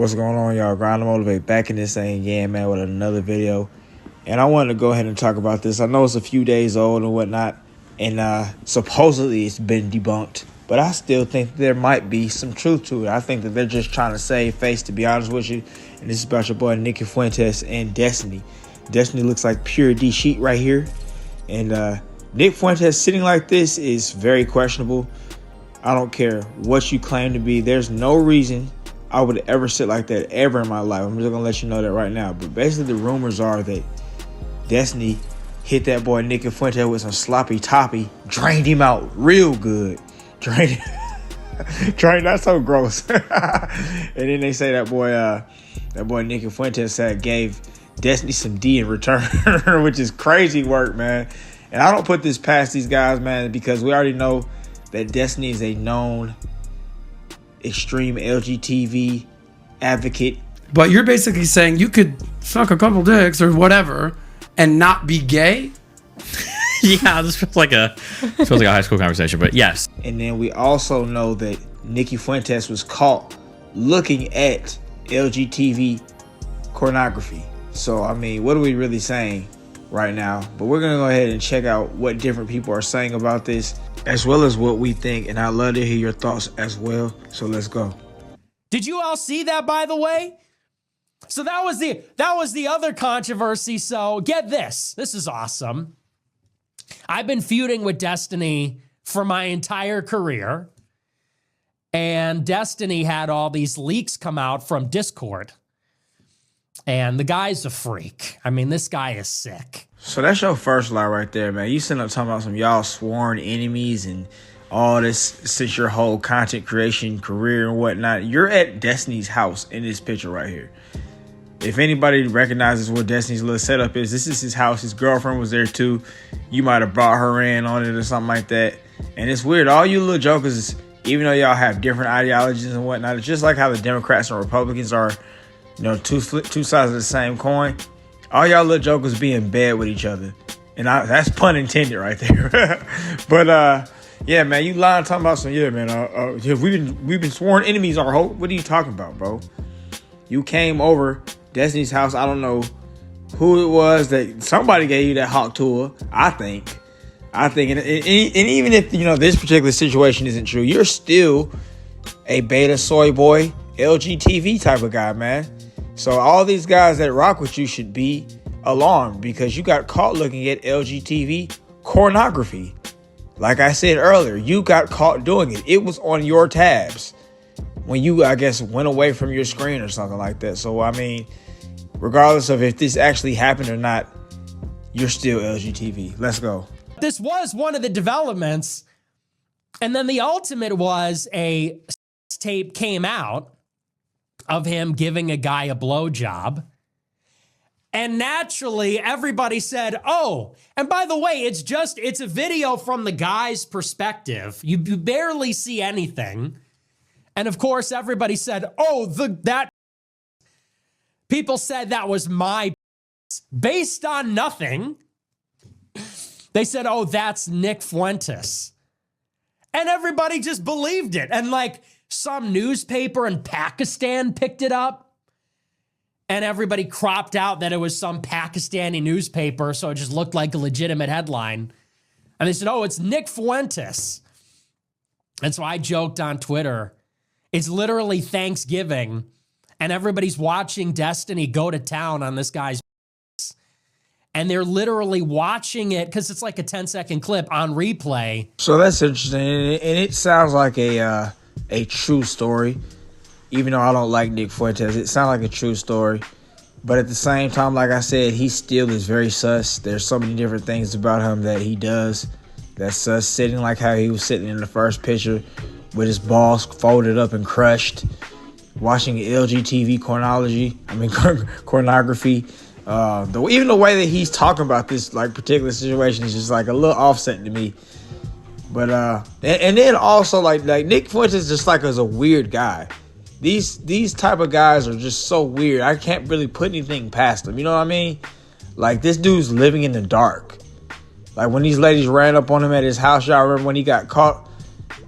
What's going on, y'all? Grind to Motivate back in this same game, man, with another video. And I wanted to go ahead and talk about this. I know it's a few days old and whatnot, and supposedly it's been debunked, but I still think there might be some truth to it. I think that they're just trying to save face, to be honest with you. And this is about your boy Nick Fuentes and Destiny. Destiny looks like pure D sheet right here. And Nick Fuentes sitting like this is very questionable. I don't care what you claim to be. There's no reason I would ever sit like that ever in my life. I'm just going to let you know that right now. But basically the rumors are that Destiny hit that boy Nick Fuentes with some sloppy toppy, drained him out real good. Drained, that's so gross. And then they say that boy Nick Fuentes gave Destiny some D in return, which is crazy work, man. And I don't put this past these guys, man, because we already know that Destiny is a known extreme LGTV advocate. But you're basically saying you could suck a couple dicks or whatever and not be gay? Yeah, this feels like a high school conversation, but yes. And then we also know that Nicky Fuentes was caught looking at LGTV pornography. So, I mean, what are we really saying right now? But we're going to go ahead and check out what different people are saying about this, as well as what we think. And I'd love to hear your thoughts as well. So let's go. Did you all see that, by the way? So that was the other controversy. So get this. This is awesome. I've been feuding with Destiny for my entire career. And Destiny had all these leaks come out from Discord. And the guy's a freak. I mean, this guy is sick. So that's your first lie right there, man. You sitting up talking about some y'all sworn enemies and all this since your whole content creation career and whatnot. You're at Destiny's house in this picture right here. If anybody recognizes what Destiny's little setup is, this is his house. His girlfriend was there too. You might have brought her in on it or something like that. And it's weird. All you little jokers, even though y'all have different ideologies and whatnot, it's just like how the Democrats and Republicans are, you know, two sides of the same coin. All y'all little jokers be in bed with each other. And that's pun intended right there. But yeah, man, you lying talking about some, yeah, man, we've been sworn enemies our whole, what are you talking about, bro? You came over Destiny's house. I don't know who it was that somebody gave you that hawk tour. I think, and even if, you know, this particular situation isn't true, you're still a beta soy boy, LGTV type of guy, man. So all these guys that rock with you should be alarmed because you got caught looking at LGTV pornography. Like I said earlier, you got caught doing it. It was on your tabs when you, I guess, went away from your screen or something like that. So, I mean, regardless of if this actually happened or not, you're still LGTV. Let's go. This was one of the developments. And then the ultimate was a tape came out of him giving a guy a blowjob. And naturally, everybody said, oh, and by the way, it's a video from the guy's perspective. You barely see anything. And of course, everybody said, oh, people said that was my based on nothing. They said, oh, that's Nick Fuentes. And everybody just believed it. And like some newspaper in Pakistan picked it up. And everybody cropped out that it was some Pakistani newspaper, so it just looked like a legitimate headline. And they said, oh, it's Nick Fuentes. And so I joked on Twitter, it's literally Thanksgiving, and everybody's watching Destiny go to town on this guy's and they're literally watching it because it's like a 10-second clip on replay. So that's interesting, and it sounds like a true story. Even though I don't like Nick Fuentes, it sounds like a true story. But at the same time, like I said, he still is very sus. There's so many different things about him that he does that's sus. Sitting like how he was sitting in the first picture with his balls folded up and crushed, watching LGTV pornography. Even the way that he's talking about this like particular situation is just like a little offsetting to me. But and then also like Nick Fuentes just like is a weird guy. These type of guys are just so weird. I can't really put anything past them. You know what I mean? Like, this dude's living in the dark. Like, when these ladies ran up on him at his house, y'all remember when he got caught?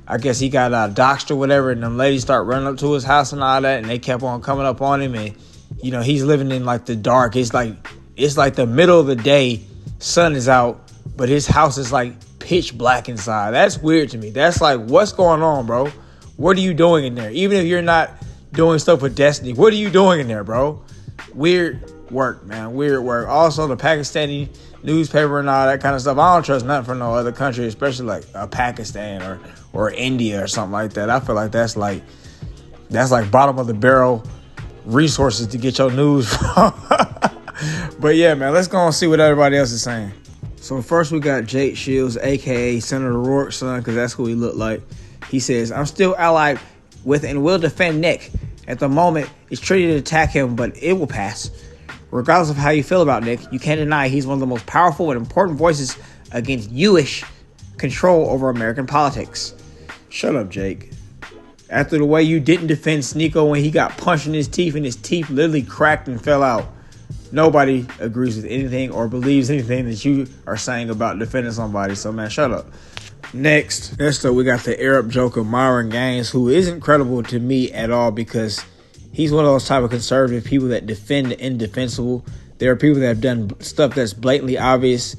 I guess he got doxxed or whatever, and them ladies start running up to his house and all that, and they kept on coming up on him, and he's living in like the dark. It's like the middle of the day, sun is out, but his house is like pitch black inside. That's weird to me. That's like, what's going on, bro? What are you doing in there? Even if you're not doing stuff with Destiny, what are you doing in there, bro? Weird work, man. Weird work. Also, the Pakistani newspaper and all that kind of stuff. I don't trust nothing from no other country, especially like Pakistan or India or something like that. I feel like that's like bottom of the barrel resources to get your news from. But yeah, man, let's go and see what everybody else is saying. So first we got Jake Shields, aka Senator Rourke's son, because that's who he looked like. He says, I'm still allied with and will defend Nick. At the moment, it's tricky to attack him, but it will pass. Regardless of how you feel about Nick, you can't deny he's one of the most powerful and important voices against you-ish control over American politics. Shut up, Jake. After the way you didn't defend Sneeko when he got punched in his teeth and his teeth literally cracked and fell out, nobody agrees with anything or believes anything that you are saying about defending somebody. So, man, shut up. Next up, we got the Arab joker Myron Gaines, who isn't credible to me at all because he's one of those type of conservative people that defend the indefensible. There are people that have done stuff that's blatantly obvious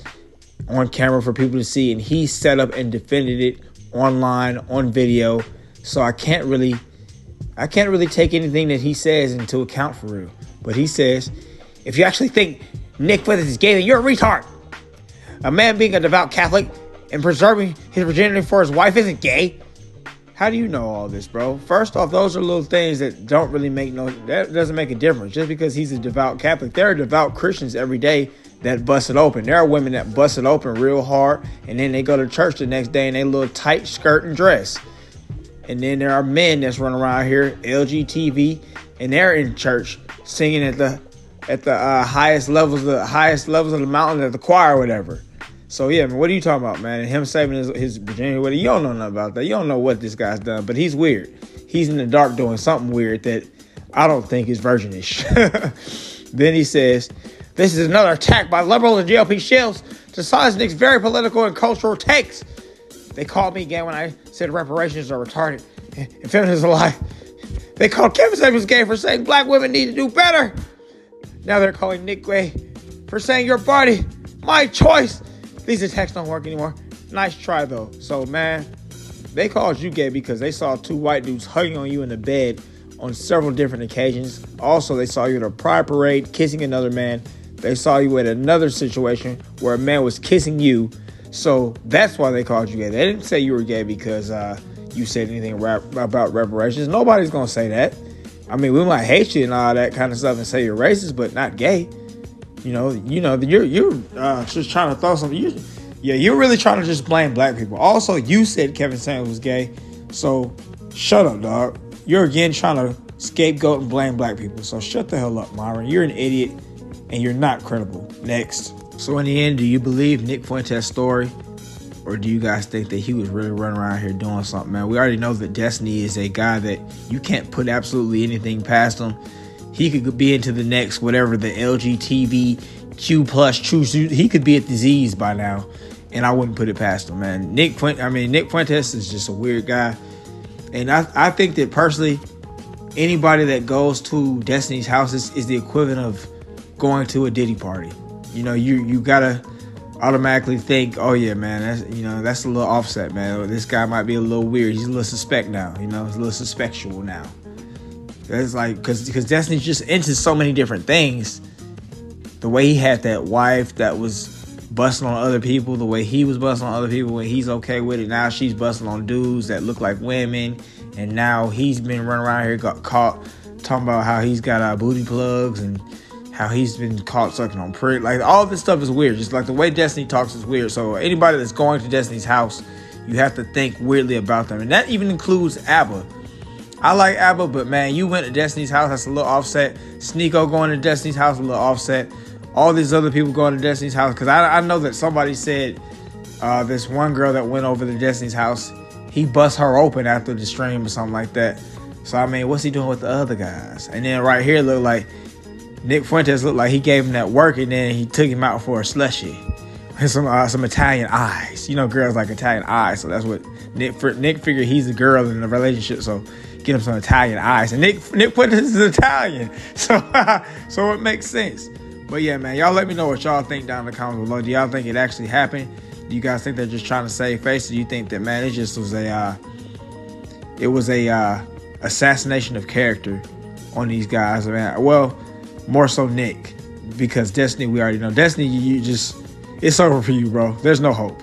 on camera for people to see, and he set up and defended it online, on video. So I can't really take anything that he says into account for real. But he says, if you actually think Nick Fuentes is gay, then you're a retard. A man being a devout Catholic and preserving his virginity for his wife isn't gay. How do you know all this, bro? First off, those are little things that don't really that doesn't make a difference. Just because he's a devout Catholic, there are devout Christians every day that bust it open. There are women that bust it open real hard, and then they go to church the next day in a little tight skirt and dress. And then there are men that's running around here, LGTV, and they're in church singing at the highest levels of the mountain at the choir or whatever. So yeah, man, what are you talking about, man? And him saving his virginity, you don't know nothing about that. You don't know what this guy's done, but he's weird. He's in the dark doing something weird that I don't think is virginish. Then he says, this is another attack by liberals and GOP shills to silence Nick's very political and cultural takes. They called me gay when I said reparations are retarded and feminism is a lie. They called Kevin Samuels gay for saying black women need to do better. Now they're calling Nick gay for saying your body, my choice. These attacks don't work anymore. Nice try, though. So, man, they called you gay because they saw two white dudes hugging on you in the bed on several different occasions. Also, they saw you at a pride parade kissing another man. They saw you at another situation where a man was kissing you. So that's why they called you gay. They didn't say you were gay because you said anything about reparations. Nobody's going to say that. I mean, we might hate you and all that kind of stuff and say you're racist, but not gay. You're just trying to throw something. You're really trying to just blame black people. Also, you said Kevin Samuels was gay, so shut up, dog. You're again trying to scapegoat and blame black people. So shut the hell up, Myron. You're an idiot, and you're not credible. Next. So in the end, do you believe Nick Fuentes' story, or do you guys think that he was really running around here doing something, man? We already know that Destiny is a guy that you can't put absolutely anything past him. He could be into the next, whatever, the LGBTQ plus choose. He could be a disease by now, and I wouldn't put it past him, man. Nick Fuentes is just a weird guy. And I think that personally, anybody that goes to Destiny's house is the equivalent of going to a Diddy party. You gotta automatically think, oh yeah, man, that's a little offset, man. This guy might be a little weird. He's a little suspect now. He's a little suspectual now. That's like, because Destiny's just into so many different things. The way he had that wife that was busting on other people, the way he was busting on other people when he's okay with it. Now she's busting on dudes that look like women. And now he's been running around here, got caught talking about how he's got booty plugs and how he's been caught sucking on prick. Like, all this stuff is weird. Just like the way Destiny talks is weird. So anybody that's going to Destiny's house, you have to think weirdly about them. And that even includes ABBA. I like ABBA, but man, you went to Destiny's house, that's a little offset. Sneeko going to Destiny's house, a little offset. All these other people going to Destiny's house, because I know that somebody said this one girl that went over to Destiny's house, he bust her open after the stream or something like that. So, I mean, what's he doing with the other guys? And then right here, look like Nick Fuentes looked like he gave him that work, and then he took him out for a slushie. Some Italian eyes. Girls like Italian eyes, so that's what Nick figured he's the girl in the relationship, so get him some Italian eyes. And Nick Fuentes is Italian, so it makes sense. But yeah, man, y'all let me know what y'all think down in the comments below. Do y'all think it actually happened? Do you guys think they're just trying to save face? Or do you think that, man, it just was a assassination of character on these guys, man? Well, more so Nick, because Destiny, we already know. Destiny, it's over for you, bro. There's no hope.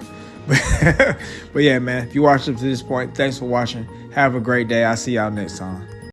But yeah, man, if you watched up to this point, thanks for watching. Have a great day. I'll see y'all next time.